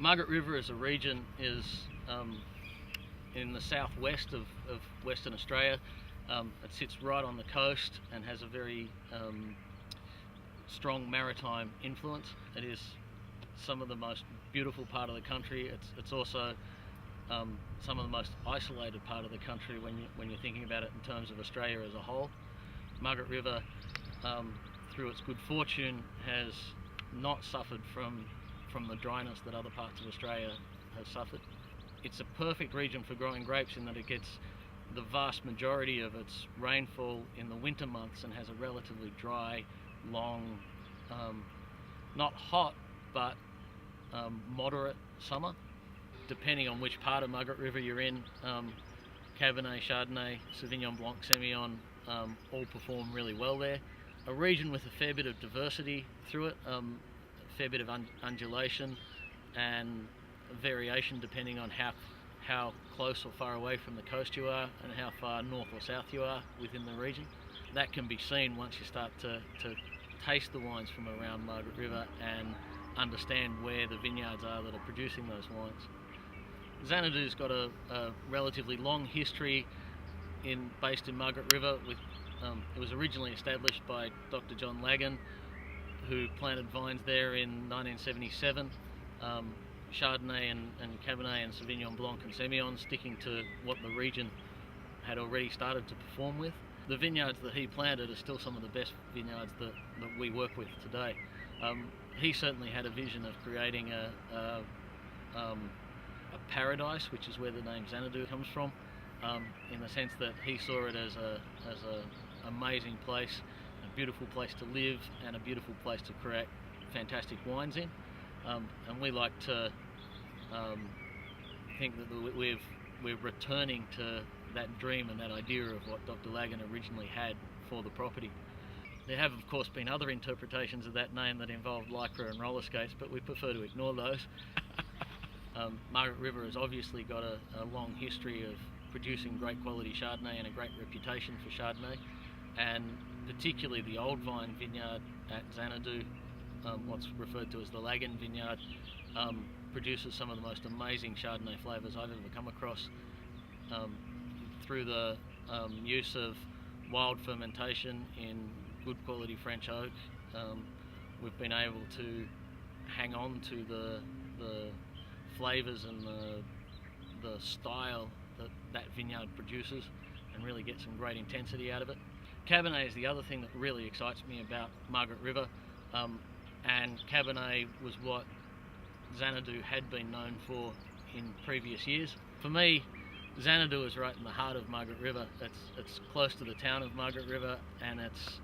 Margaret River as a region is in the southwest of Western Australia. It sits right on the coast and has a very strong maritime influence. It is some of the most beautiful part of the country. It's also some of the most isolated part of the country when you're thinking about it in terms of Australia as a whole. Margaret River, through its good fortune, has not suffered from the dryness that other parts of Australia have suffered. It's a perfect region for growing grapes in that it gets the vast majority of its rainfall in the winter months and has a relatively dry, long, not hot, but moderate summer. Depending on which part of Margaret River you're in, Cabernet, Chardonnay, Sauvignon Blanc, Semillon all perform really well there. A region with a fair bit of diversity through it, a fair bit of undulation and variation depending on how close or far away from the coast you are and how far north or south you are within the region. That can be seen once you start to taste the wines from around Margaret River and understand where the vineyards are that are producing those wines. Xanadu's got a relatively long history based in Margaret River. It was originally established by Dr. John Lagan, who planted vines there in 1977. Chardonnay and Cabernet and Sauvignon Blanc and Semillon, sticking to what the region had already started to perform with. The vineyards that he planted are still some of the best vineyards that we work with today. He certainly had a vision of creating a paradise, which is where the name Xanadu comes from, in the sense that he saw it as an amazing place, a beautiful place to live and a beautiful place to create fantastic wines in. And we like to think that we're returning to that dream and that idea of what Dr. Lagan originally had for the property. There have of course been other interpretations of that name that involved lycra and roller skates, but we prefer to ignore those. Margaret River has obviously got a long history of producing great quality Chardonnay and a great reputation for Chardonnay, and particularly the Old Vine vineyard at Xanadu, what's referred to as the Lagan vineyard, produces some of the most amazing Chardonnay flavours I've ever come across. Through the use of wild fermentation in good quality French oak, we've been able to hang on to the flavours and the style that vineyard produces and really get some great intensity out of it. Cabernet is the other thing that really excites me about Margaret River, and Cabernet was what Xanadu had been known for in previous years. For me, Xanadu is right in the heart of Margaret River. It's close to the town of Margaret River, and it's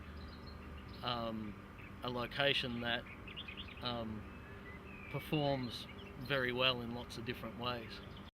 a location that performs very well in lots of different ways.